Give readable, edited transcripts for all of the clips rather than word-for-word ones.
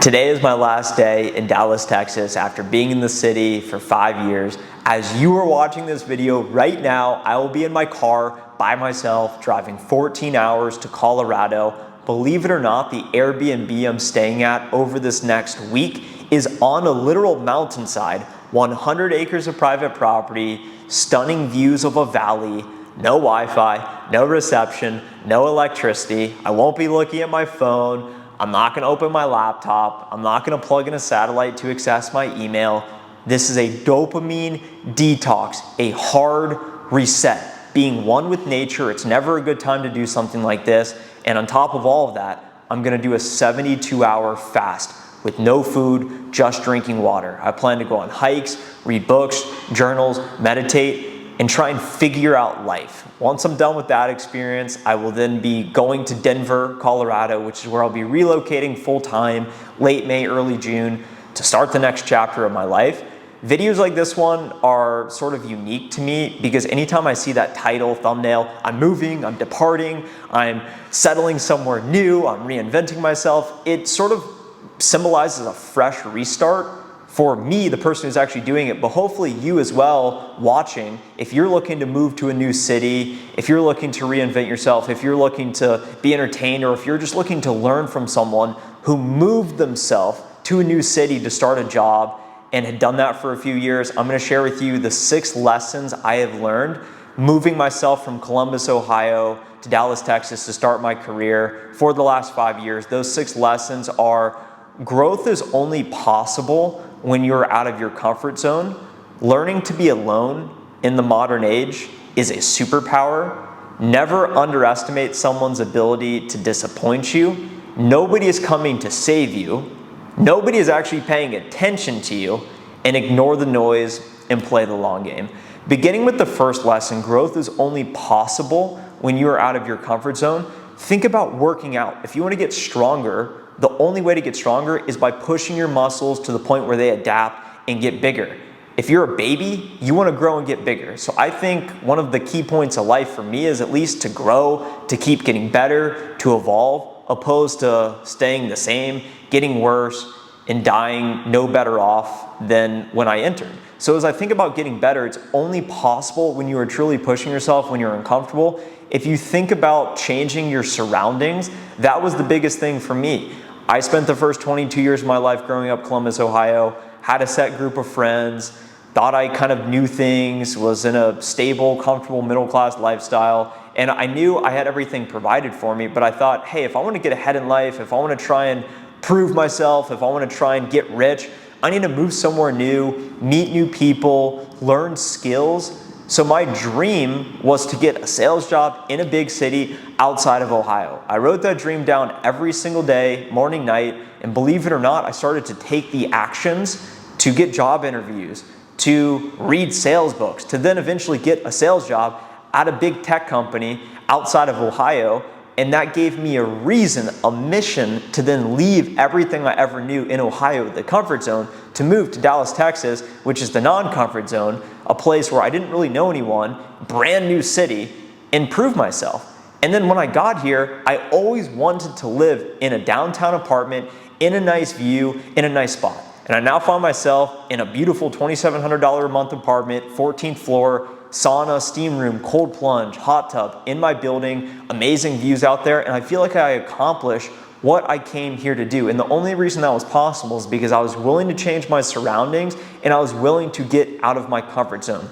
Today is my last day in Dallas, Texas after being in the city for 5 years. As you are watching this video right now, I will be in my car by myself driving 14 hours to Colorado. Believe it or not, the Airbnb I'm staying at over this next week is on a literal mountainside, 100 acres of private property, stunning views of a valley, no Wi-Fi, no reception, no electricity. I won't be looking at my phone. I'm not gonna open my laptop. I'm not gonna plug in a satellite to access my email. This is a dopamine detox, a hard reset. Being one with nature, it's never a good time to do something like this. And on top of all of that, I'm gonna do a 72-hour fast with no food, just drinking water. I plan to go on hikes, read books, journals, meditate, and try and figure out life. Once I'm done with that experience, I will then be going to Denver, Colorado, which is where I'll be relocating full-time late May, early June to start the next chapter of my life. Videos like this one are sort of unique to me because anytime I see that title, thumbnail, I'm moving, I'm departing, I'm settling somewhere new, I'm reinventing myself, it sort of symbolizes a fresh restart for me, the person who's actually doing it, but hopefully you as well watching. If you're looking to move to a new city, if you're looking to reinvent yourself, if you're looking to be entertained, or if you're just looking to learn from someone who moved themselves to a new city to start a job and had done that for a few years, I'm gonna share with you the 6 lessons I have learned moving myself from Columbus, Ohio to Dallas, Texas to start my career for the last 5 years. Those 6 lessons are: growth is only possible when you're out of your comfort zone. Learning to be alone in the modern age is a superpower. Never underestimate someone's ability to disappoint you. Nobody is coming to save you. Nobody is actually paying attention to you. And ignore the noise and play the long game. Beginning with the first lesson, growth is only possible when you are out of your comfort zone. Think about working out. If you want to get stronger, the only way to get stronger is by pushing your muscles to the point where they adapt and get bigger. If you're a baby, you want to grow and get bigger. So I think one of the key points of life for me is at least to grow, to keep getting better, to evolve, opposed to staying the same, getting worse, and dying no better off than when I entered. So as I think about getting better, it's only possible when you are truly pushing yourself, when you're uncomfortable. If you think about changing your surroundings, that was the biggest thing for me. I spent the first 22 years of my life growing up Columbus, Ohio, had a set group of friends, thought I kind of knew things, was in a stable, comfortable, middle-class lifestyle, and I knew I had everything provided for me, but I thought, hey, if I want to get ahead in life, if I want to try and prove myself, if I want to try and get rich, I need to move somewhere new, meet new people, learn skills. So my dream was to get a sales job in a big city outside of Ohio. I wrote that dream down every single day, morning, night, and believe it or not, I started to take the actions to get job interviews, to read sales books, to then eventually get a sales job at a big tech company outside of Ohio. And that gave me a reason, a mission to then leave everything I ever knew in Ohio, the comfort zone, to move to Dallas, Texas, which is the non-comfort zone, a place where I didn't really know anyone, brand new city, and prove myself. And then when I got here, I always wanted to live in a downtown apartment, in a nice view, in a nice spot. And I now find myself in a beautiful $2,700 a month apartment, 14th floor, sauna, steam room, cold plunge, hot tub in my building, amazing views out there, and I feel like I accomplished what I came here to do. And the only reason that was possible is because I was willing to change my surroundings and I was willing to get out of my comfort zone.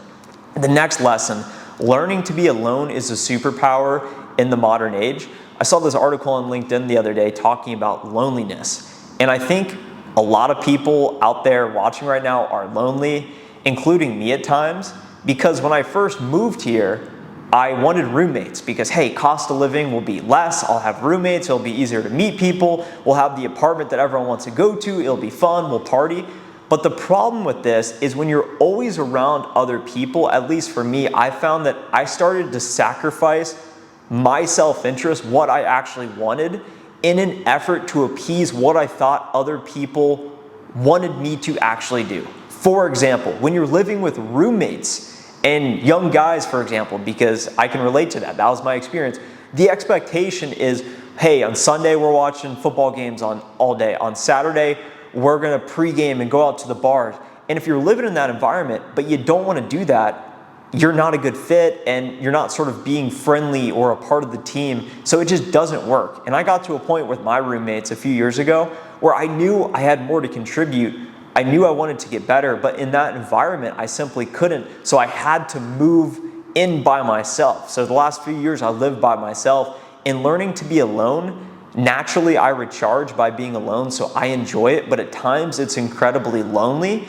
The next lesson, learning to be alone is a superpower in the modern age. I saw this article on LinkedIn the other day talking about loneliness. And I think a lot of people out there watching right now are lonely, including me at times. Because when I first moved here, I wanted roommates because, hey, cost of living will be less, I'll have roommates, it'll be easier to meet people, we'll have the apartment that everyone wants to go to, it'll be fun, we'll party. But the problem with this is when you're always around other people, at least for me, I found that I started to sacrifice my self-interest, what I actually wanted, in an effort to appease what I thought other people wanted me to actually do. For example, when you're living with roommates and young guys, for example, because I can relate to that, that was my experience, the expectation is hey, on Sunday we're watching football games on all day. On Saturday, we're gonna pregame and go out to the bars. And if you're living in that environment, but you don't wanna do that, you're not a good fit and you're not sort of being friendly or a part of the team. So it just doesn't work. And I got to a point with my roommates a few years ago where I knew I had more to contribute. I knew I wanted to get better, but in that environment, I simply couldn't. So I had to move in by myself. So the last few years I lived by myself, and learning to be alone, naturally I recharge by being alone, so I enjoy it, but at times it's incredibly lonely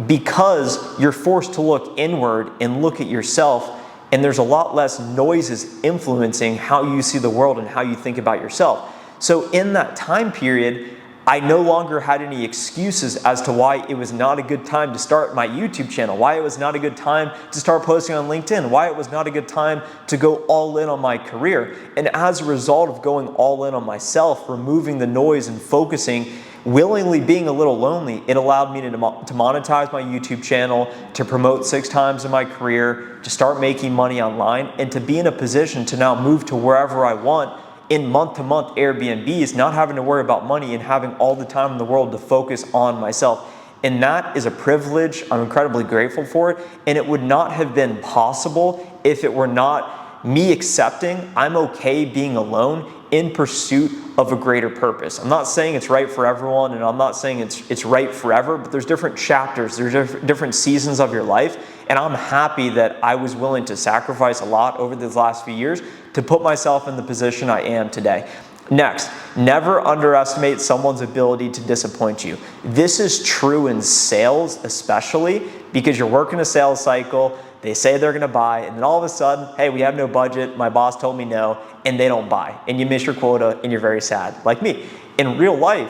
because you're forced to look inward and look at yourself, and there's a lot less noises influencing how you see the world and how you think about yourself. So in that time period, I no longer had any excuses as to why it was not a good time to start my YouTube channel, why it was not a good time to start posting on LinkedIn, why it was not a good time to go all in on my career. And as a result of going all in on myself, removing the noise and focusing, willingly being a little lonely, it allowed me to monetize my YouTube channel, to promote 6 times in my career, to start making money online, and to be in a position to now move to wherever I want in month-to-month Airbnbs, not having to worry about money and having all the time in the world to focus on myself. And that is a privilege. I'm incredibly grateful for it. And it would not have been possible if it were not me accepting I'm okay being alone in pursuit of a greater purpose. I'm not saying it's right for everyone, and I'm not saying it's right forever, but there's different chapters, there's different seasons of your life, and I'm happy that I was willing to sacrifice a lot over these last few years to put myself in the position I am today. Next, never underestimate someone's ability to disappoint you. This is true in sales especially, because you're working a sales cycle, they say they're gonna buy, and then all of a sudden, hey, we have no budget, my boss told me no, and they don't buy, and you miss your quota, and you're very sad, like me. In real life,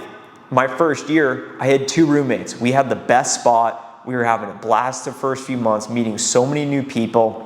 my first year, I had 2 roommates. We had the best spot. We were having a blast the first few months, meeting so many new people.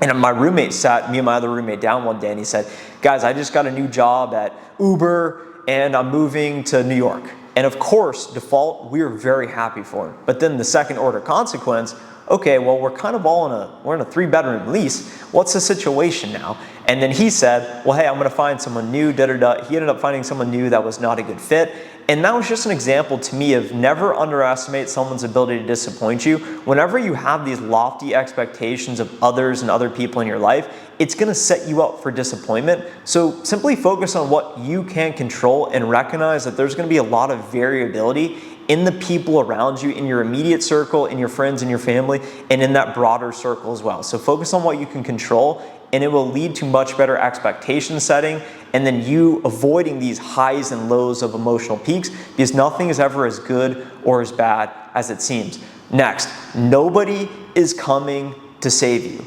And my roommate sat me and my other roommate down one day, and he said, guys, I just got a new job at Uber, and I'm moving to New York. And of course, default, we were very happy for him. But then the second order consequence, okay, well, we're kind of all we're in a 3-bedroom lease. What's the situation now? And then he said, well, hey, I'm gonna find someone new, da-da-da. He ended up finding someone new that was not a good fit. And that was just an example to me of never underestimate someone's ability to disappoint you. Whenever you have these lofty expectations of others and other people in your life, it's gonna set you up for disappointment. So simply focus on what you can control and recognize that there's gonna be a lot of variability in the people around you, in your immediate circle, in your friends and your family, and in that broader circle as well. So focus on what you can control, and it will lead to much better expectation setting, and then you avoiding these highs and lows of emotional peaks, because nothing is ever as good or as bad as it seems. Next, nobody is coming to save you.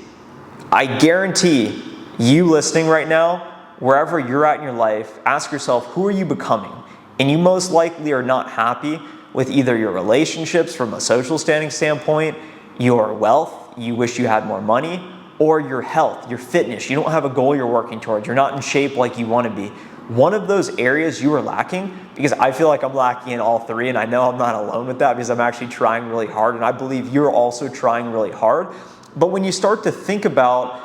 I guarantee you listening right now, wherever you're at in your life, ask yourself, who are you becoming? And you most likely are not happy with either your relationships from a social standing standpoint, your wealth, you wish you had more money, or your health, your fitness. You don't have a goal you're working towards. You're not in shape like you want to be. One of those areas you are lacking, because I feel like I'm lacking in all 3, and I know I'm not alone with that because I'm actually trying really hard, and I believe you're also trying really hard. But when you start to think about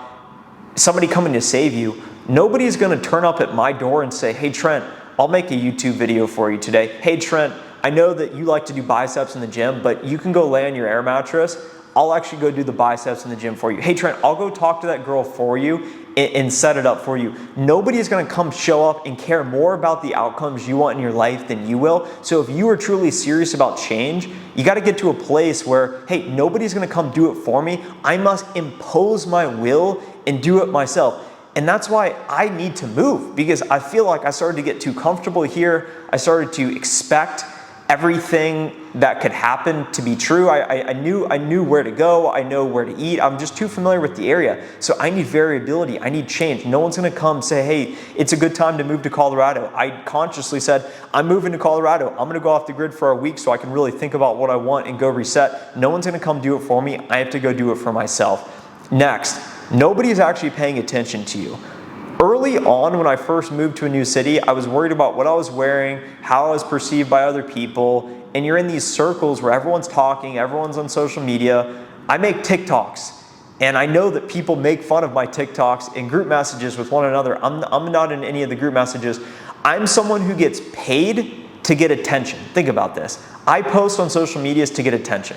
somebody coming to save you, nobody's going to turn up at my door and say, hey, Trent, I'll make a YouTube video for you today. Hey, Trent, I know that you like to do biceps in the gym, but you can go lay on your air mattress. I'll actually go do the biceps in the gym for you. Hey, Trent, I'll go talk to that girl for you and set it up for you. Nobody is going to come show up and care more about the outcomes you want in your life than you will. So if you are truly serious about change, you got to get to a place where, hey, nobody's going to come do it for me. I must impose my will and do it myself. And that's why I need to move, because I feel like I started to get too comfortable here. I started to expect everything that could happen to be true. I knew where to go. I know where to eat. I'm just too familiar with the area. So I need variability. I need change. No one's going to come say, hey, it's a good time to move to Colorado. I consciously said, I'm moving to Colorado. I'm going to go off the grid for a week so I can really think about what I want and go reset. No one's going to come do it for me. I have to go do it for myself. Next, nobody's actually paying attention to you. Early on, when I first moved to a new city, I was worried about what I was wearing, how I was perceived by other people, and you're in these circles where everyone's talking, everyone's on social media. I make TikToks, and I know that people make fun of my TikToks in group messages with one another. I'm not in any of the group messages. I'm someone who gets paid to get attention. Think about this. I post on social medias to get attention.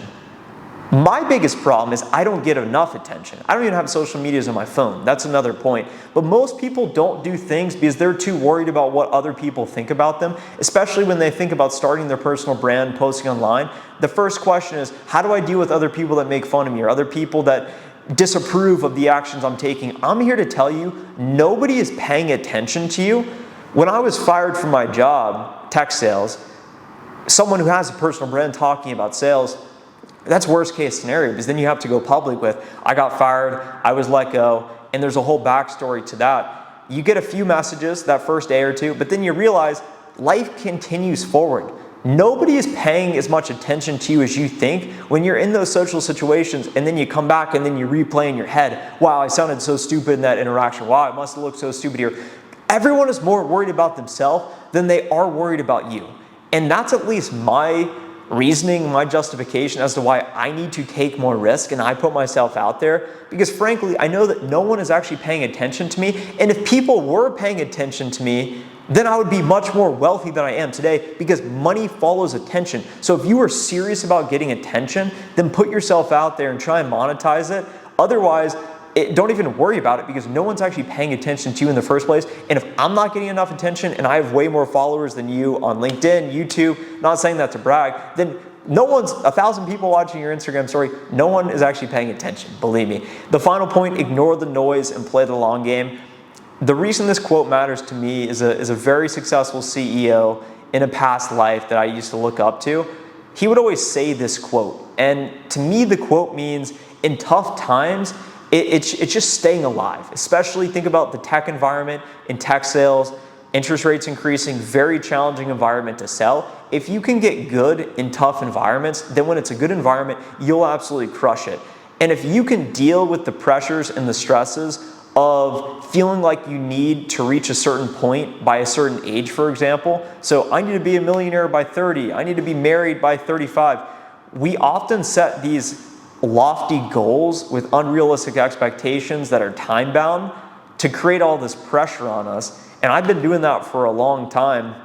My biggest problem is I don't get enough attention. I don't even have social medias on my phone. That's another point. But most people don't do things because they're too worried about what other people think about them, especially when they think about starting their personal brand, posting online. The first question is, how do I deal with other people that make fun of me or other people that disapprove of the actions I'm taking? I'm here to tell you, nobody is paying attention to you. When I was fired from my job, tech sales, someone who has a personal brand talking about sales, that's worst case scenario, because then you have to go public with, I got fired, I was let go, and there's a whole backstory to that. You get a few messages that first day or two, but then you realize life continues forward. Nobody is paying as much attention to you as you think when you're in those social situations, and then you come back and then you replay in your head, wow, I sounded so stupid in that interaction. Wow, I must have looked so stupid here. Everyone is more worried about themselves than they are worried about you. And that's at least my reasoning, my justification as to why I need to take more risk and I put myself out there, because frankly, I know that no one is actually paying attention to me. And if people were paying attention to me, then I would be much more wealthy than I am today, because money follows attention. So if you are serious about getting attention, then put yourself out there and try and monetize it. Otherwise, don't even worry about it, because no one's actually paying attention to you in the first place. And if I'm not getting enough attention and I have way more followers than you on LinkedIn, YouTube, not saying that to brag, then no one's, 1,000 people watching your Instagram story, no one is actually paying attention, believe me. The final point, ignore the noise and play the long game. The reason this quote matters to me is a very successful CEO in a past life that I used to look up to. He would always say this quote. And to me, the quote means in tough times, it's just staying alive. Especially think about the tech environment, in tech sales, interest rates increasing, very challenging environment to sell. If you can get good in tough environments, then when it's a good environment, you'll absolutely crush it. And if you can deal with the pressures and the stresses of feeling like you need to reach a certain point by a certain age, for example, so I need to be a millionaire by 30, I need to be married by 35. We often set these lofty goals with unrealistic expectations that are time-bound to create all this pressure on us. And I've been doing that for a long time.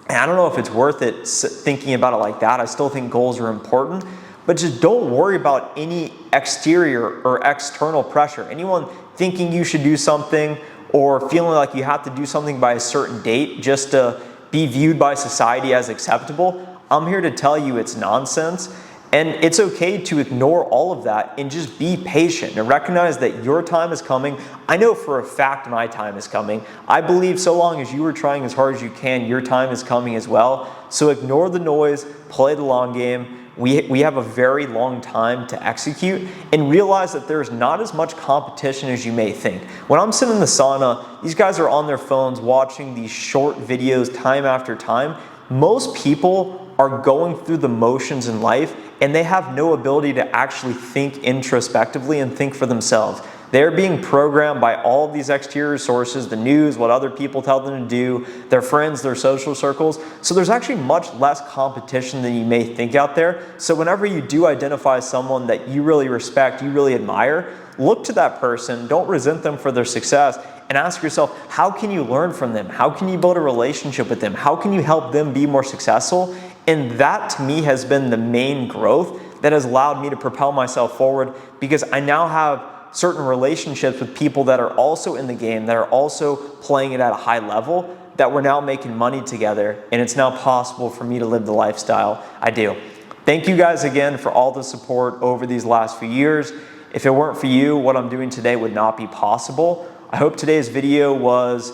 And I don't know if it's worth it thinking about it like that. I still think goals are important, but just don't worry about any exterior or external pressure. Anyone thinking you should do something or feeling like you have to do something by a certain date just to be viewed by society as acceptable, I'm here to tell you it's nonsense. And it's okay to ignore all of that and just be patient and recognize that your time is coming. I know for a fact my time is coming. I believe so long as you are trying as hard as you can, your time is coming as well. So ignore the noise, play the long game. We have a very long time to execute, and realize that there's not as much competition as you may think. When I'm sitting in the sauna, these guys are on their phones watching these short videos time after time. Most people are going through the motions in life, and they have no ability to actually think introspectively and think for themselves. They're being programmed by all of these exterior sources, the news, what other people tell them to do, their friends, their social circles. So there's actually much less competition than you may think out there. So whenever you do identify someone that you really respect, you really admire, look to that person, don't resent them for their success, and ask yourself, how can you learn from them? How can you build a relationship with them? How can you help them be more successful? And that to me has been the main growth that has allowed me to propel myself forward, because I now have certain relationships with people that are also in the game, that are also playing it at a high level, that we're now making money together, and it's now possible for me to live the lifestyle I do. Thank you guys again for all the support over these last few years. If it weren't for you, what I'm doing today would not be possible. I hope today's video was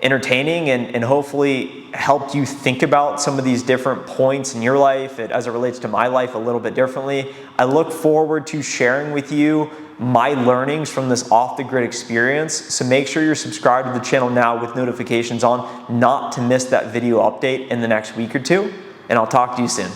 entertaining and hopefully helped you think about some of these different points in your life as it relates to my life a little bit differently. I look forward to sharing with you my learnings from this off-the-grid experience. So make sure you're subscribed to the channel now with notifications on, not to miss that video update in the next week or two. And I'll talk to you soon.